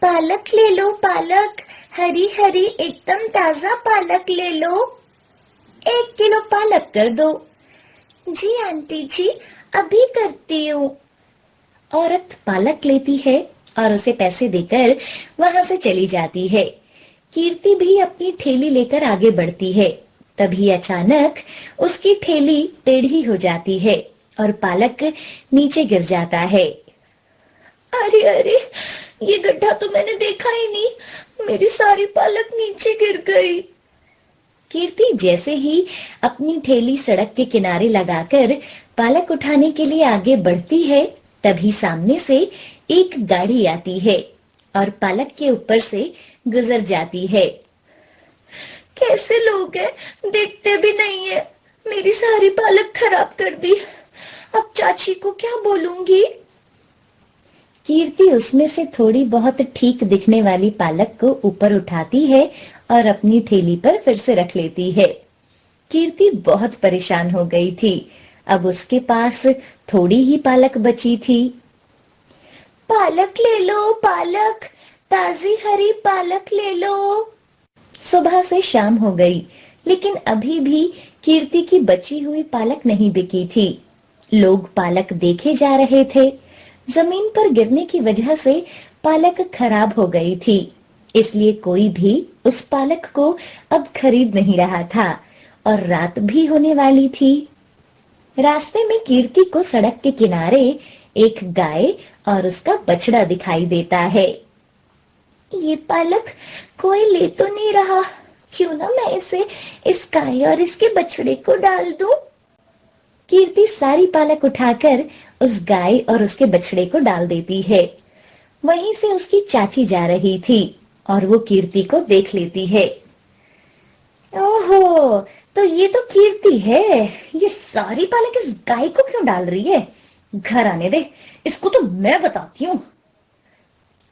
पालक ले लो पालक, हरी हरी एकदम ताजा पालक ले लो। 1 किलो पालक कर दो। जी आंटी जी, अभी करती हूँ। औरत पालक लेती है और उसे पैसे देकर वहां से चली जाती है। कीर्ति भी अपनी ठेली लेकर आगे बढ़ती है। तभी अचानक उसकी ठेली टेढ़ी हो जाती है और पालक नीचे गिर जाता है। अरे अरे, ये गड्ढा तो मैंने देखा ही नहीं, मेरी सारी पालक नीचे गिर गई। कीर्ति जैसे ही अपनी ठेली सड़क के किनारे लगाकर पालक उठाने के लिए आगे बढ़ती है, तभी सामने से एक गाड़ी आती है और पालक के ऊपर से गुजर जाती है। कैसे लोग हैं, देखते भी नहीं है, मेरी सारी पालक खराब कर दी। अब चाची को क्या बोलूंगी। कीर्ति उसमें से थोड़ी बहुत ठीक दिखने वाली पालक को ऊपर उठाती है और अपनी ठेली पर फिर से रख लेती है। कीर्ति बहुत परेशान हो गई थी। अब उसके पास थोड़ी ही पालक बची थी। पालक ले लो पालक, ताजी हरी पालक ले लो। सुबह से शाम हो गई, लेकिन अभी भी कीर्ति की बची हुई पालक नहीं बिकी थी। लोग पालक देखे जा रहे थे। जमीन पर गिरने की वजह से पालक खराब हो गई थी, इसलिए कोई भी उस पालक को अब खरीद नहीं रहा था और रात भी होने वाली थी। रास्ते में कीर्ति को सड़क के किनारे एक गाय और उसका बछड़ा दिखाई देता है। ये पालक कोई ले तो नहीं रहा, क्यों ना मैं इसे इस गाय और इसके बछड़े को डाल दूं। कीर्ति सारी पालक उठाकर उस गाय और उसके बछड़े को डाल देती है। वहीं से उसकी चाची जा रही थी और वो कीर्ति को देख लेती है। ओहो, तो ये तो कीर्ति है। ये सारी पालक इस गाय को क्यों डाल रही है? घर आने दे, इसको तो मैं बताती हूँ।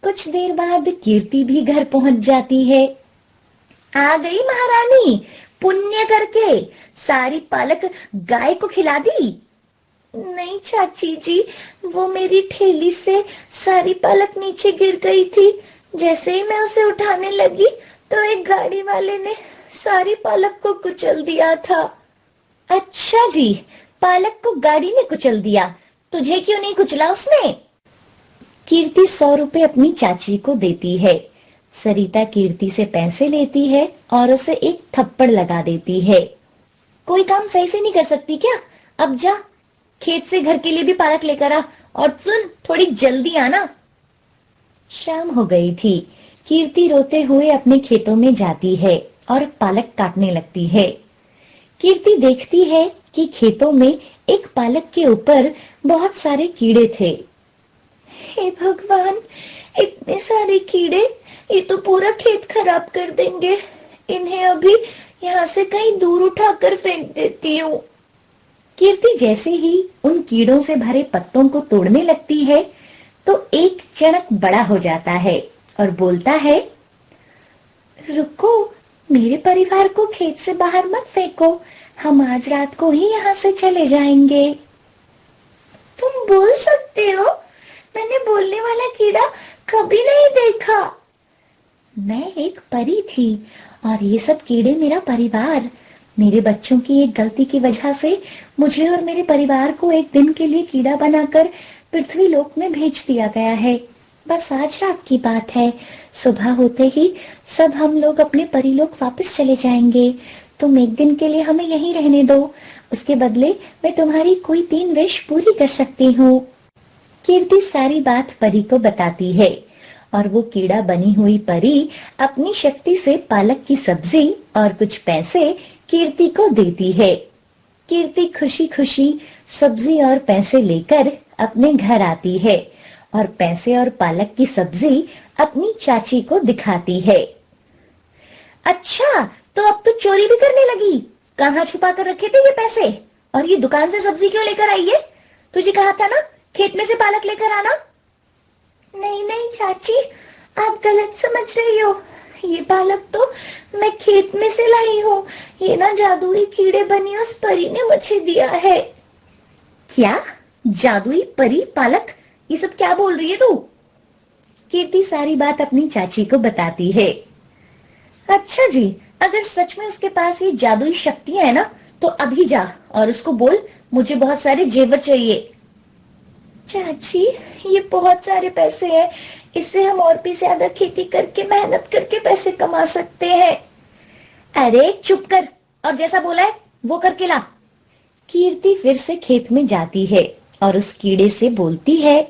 कुछ देर बाद कीर्ति भी घर पहुंच जाती है। आ गई महारानी, पुण्य करके सारी पालक गाय को खिला दी। नहीं चाची जी, वो मेरी ठेली से सारी पालक नीचे गिर गई थी। जैसे ही मैं उसे उठाने लगी तो एक गाड़ी वाले ने सारी पालक को कुचल दिया था। अच्छा जी, पालक को गाड़ी ने कुचल दिया, तुझे क्यों नहीं कुचला उसने? कीर्ति 100 रुपए अपनी चाची को देती है। सरिता कीर्ति से पैसे लेती है और उसे एक थप्पड़ लगा देती है। कोई काम सही से नहीं कर सकती क्या? अब जा, खेत से घर के लिए भी पालक लेकर आ, और सुन, थोड़ी जल्दी आना। शाम हो गई थी। कीर्ति रोते हुए अपने खेतों में जाती है और पालक काटने लगती है। कीर्ति देखती है कि खेतों में एक पालक के ऊपर बहुत सारे कीड़े थे। हे भगवान, इतने सारे कीड़े, ये तो पूरा खेत खराब कर देंगे। इन्हें अभी यहाँ से कहीं दूर उठाकर फेंक देती हूँ। कीर्ति जैसे ही उन कीड़ों से भरे पत्तों को तोड़ने लगती है तो एक चणक बड़ा हो जाता है और बोलता है, रुको, मेरे परिवार को खेत से बाहर मत फेंको, हम आज रात को ही यहाँ से चले जाएंगे। तुम बोल सकते हो? मैंने बोलने वाला कीड़ा कभी नहीं देखा। मैं एक परी थी और ये सब कीड़े मेरा परिवार। मेरे बच्चों की एक गलती की वजह से मुझे और मेरे परिवार को एक दिन के लिए कीड़ा बनाकर पृथ्वी लोक में भेज दिया गया है। बस आज रात की बात है, सुबह होते ही सब हम लोग अपने परिलोक वापस चले जाएंगे। तुम एक दिन के लिए हमें यहीं रहने दो, उसके बदले मैं तुम्हारी कोई 3 विश पूरी कर सकती हूँ। कीर्ति सारी बात परी को बताती है और वो कीड़ा बनी हुई परी अपनी शक्ति से पालक की सब्जी और कुछ पैसे कीर्ति को देती है। कीर्ति खुशी खुशी सब्जी और पैसे लेकर अपने घर आती है और पैसे और पालक की सब्जी अपनी चाची को दिखाती है। अच्छा, तो अब तो चोरी भी करने लगी? कहाँ छुपा कर रखे थे ये पैसे? और ये दुकान से सब्जी क्यों लेकर आई है? तुझे कहा था ना खेत में से पालक लेकर आना। नहीं नहीं चाची, आप गलत समझ रही हो। ये पालक तो मैं खेत में से लाई हूँ। ये ना जादुई कीड़े बनी उस परी ने मुझे दिया है। क्या? जादुई परी पालक? ये सब क्या बोल रही है तू? कीर्ति सारी बात अपनी चाची को बताती है। अच्छा जी, अगर सच में उसके पास ये जादुई शक्तियां है ना, तो अभी जा और उसको बोल मुझे बहुत सारे जेवर चाहिए। चाची, ये बहुत सारे पैसे हैं, इससे हम और भी ज्यादा खेती करके मेहनत करके पैसे कमा सकते हैं। अरे चुप कर, और जैसा बोला है वो करके ला। कीर्ति फिर से खेत में जाती है और उस कीड़े से बोलती है,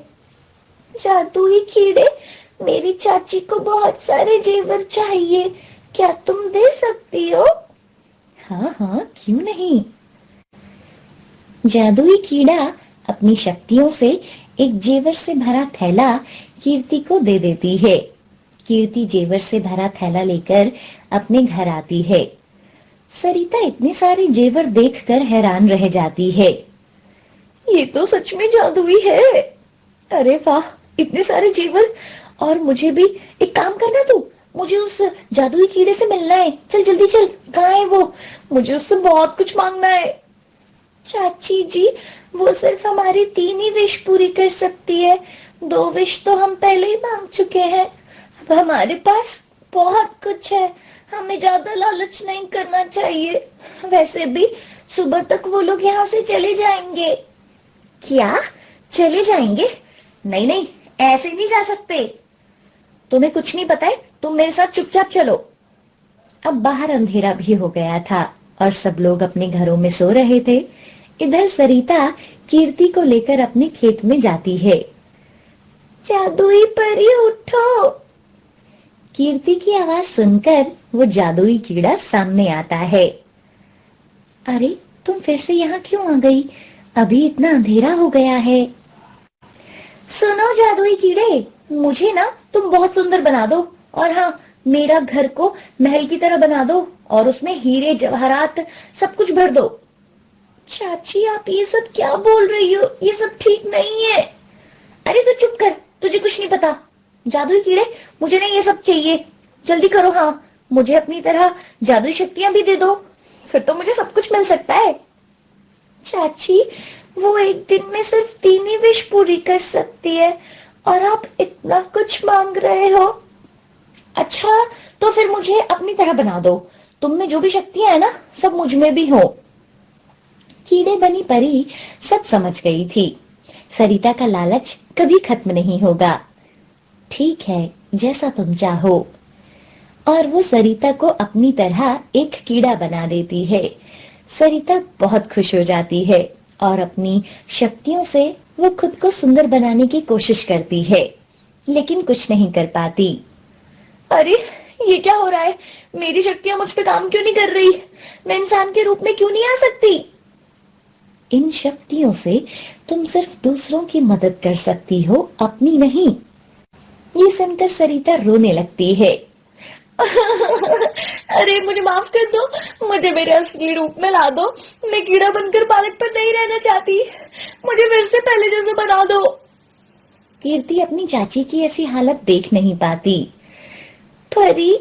जादुई कीड़े, मेरी चाची को बहुत सारे जेवर चाहिए, क्या तुम दे सकती हो? हाँ हाँ, क्यों नहीं। जादुई कीड़ा अपनी शक्तियों से एक जेवर से भरा थैला कीर्ति को दे देती है। कीर्ति जेवर से भरा थैला लेकर अपने घर आती है। सरिता इतने सारे जेवर देखकर हैरान रह जाती है। ये तो सच में जादुई है। अरे वाह, इतने सारे जेवर। और मुझे भी एक काम करना, तू मुझे उस जादुई कीड़े से मिलना है। चल जल्दी चल, कहाँ है वो? मुझे उससे बहुत कुछ मांगना है। चाची जी, वो सिर्फ हमारी 3 ही विश पूरी कर सकती है। 2 विश तो हम पहले ही मांग चुके हैं। अब हमारे पास बहुत कुछ है, हमें ज्यादा लालच नहीं करना चाहिए। वैसे भी सुबह तक वो लोग यहाँ से चले जाएंगे। क्या चले जाएंगे? नहीं नहीं, ऐसे नहीं जा सकते। तुम्हें कुछ नहीं पता है, तुम मेरे साथ चुपचाप चलो। अब बाहर अंधेरा भी हो गया था और सब लोग अपने घरों में सो रहे थे। इधर सरिता कीर्ति को लेकर अपने खेत में जाती है। जादुई परी उठो। कीर्ति की आवाज सुनकर वो जादुई कीड़ा सामने आता है। अरे तुम फिर से यहाँ क्यों आ गई? अभी इतना अंधेरा हो गया है। सुनो जादुई कीड़े, मुझे ना तुम बहुत सुंदर बना दो, और हाँ, मेरा घर को महल की तरह बना दो और उसमें हीरे जवाहरात सब कुछ भर दो। चाची, आप ये सब क्या बोल रही हो? ये सब ठीक नहीं है। अरे तो चुप कर, तुझे कुछ नहीं पता। जादुई कीड़े, मुझे नहीं ये सब चाहिए, जल्दी करो। हाँ, मुझे अपनी तरह जादुई शक्तियां भी दे दो, फिर तो मुझे सब कुछ मिल सकता है। चाची, वो एक दिन में सिर्फ 3 ही विश पूरी कर सकती है और आप इतना कुछ मांग रहे हो। अच्छा, तो फिर मुझे अपनी तरह बना दो। तुम में जो भी शक्तियां है ना, सब मुझ में भी हो। कीड़े बनी परी सब समझ गई थी। सरिता का लालच कभी खत्म नहीं होगा। ठीक है, जैसा तुम चाहो। और वो सरिता को अपनी तरह एक कीड़ा बना देती है। सरिता बहुत खुश हो जाती है और अपनी शक्तियों से वो खुद को सुंदर बनाने की कोशिश करती है, लेकिन कुछ नहीं कर पाती। अरे ये क्या हो रहा है? मेरी शक्तियां मुझ पे काम क्यों नहीं कर रही? मैं इंसान के रूप में क्यों नहीं आ सकती? इन शक्तियों से तुम सिर्फ दूसरों की मदद कर सकती हो, अपनी नहीं। ये सुनकर सरिता रोने लगती है। अरे मुझे माफ कर दो, मुझे मेरे असली रूप में ला दो। मैं कीड़ा बनकर पालक पर नहीं रहना चाहती, मुझे फिर से पहले जैसे बना दो। कीर्ति अपनी चाची की ऐसी हालत देख नहीं पाती। परी,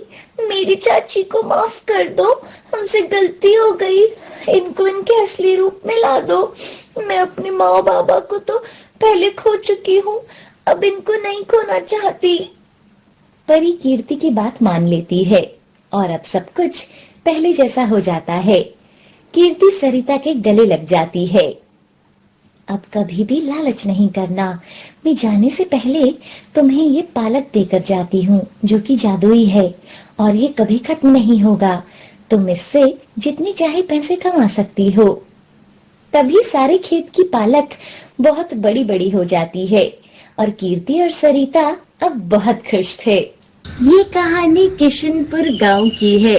मेरी चाची को माफ कर दो, हमसे गलती हो गई। इनको इनके असली रूप में ला दो। मैं अपने माँ बाबा को तो पहले खो चुकी हूँ, अब इनको नहीं खोना चाहती। परी कीर्ति की बात मान लेती है और अब सब कुछ पहले जैसा हो जाता है। कीर्ति सरिता के गले लग जाती है। अब कभी भी लालच नहीं करना। मैं जाने से पहले तुम्हें ये पालक देकर जाती हूँ, जो कि जादुई है और ये कभी खत्म नहीं होगा। तुम इससे जितने चाहे पैसे कमा सकती हो। तभी सारे खेत की पालक बहुत बड़ी बड़ी हो जाती है और कीर्ति और सरिता अब बहुत खुश थे। ये कहानी किशनपुर गांव की है।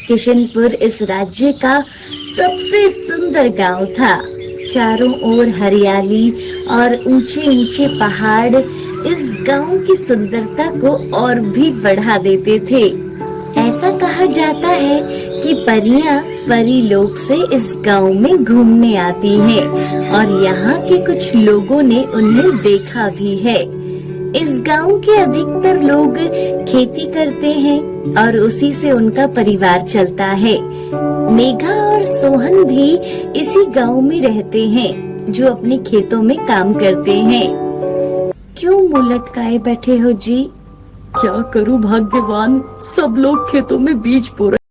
किशनपुर इस राज्य का सबसे सुंदर गांव था। चारों ओर हरियाली और ऊंचे ऊंचे पहाड़ इस गांव की सुंदरता को और भी बढ़ा देते थे। ऐसा कहा जाता है कि परियां परी लोक से इस गांव में घूमने आती हैं और यहाँ के कुछ लोगों ने उन्हें देखा भी है। इस गांव के अधिकतर लोग खेती करते हैं और उसी से उनका परिवार चलता है। मेघा और सोहन भी इसी गांव में रहते हैं, जो अपने खेतों में काम करते हैं। क्यों मुंह लटकाए बैठे हो जी? क्या करूं भाग्यवान, सब लोग खेतों में बीज बो रहे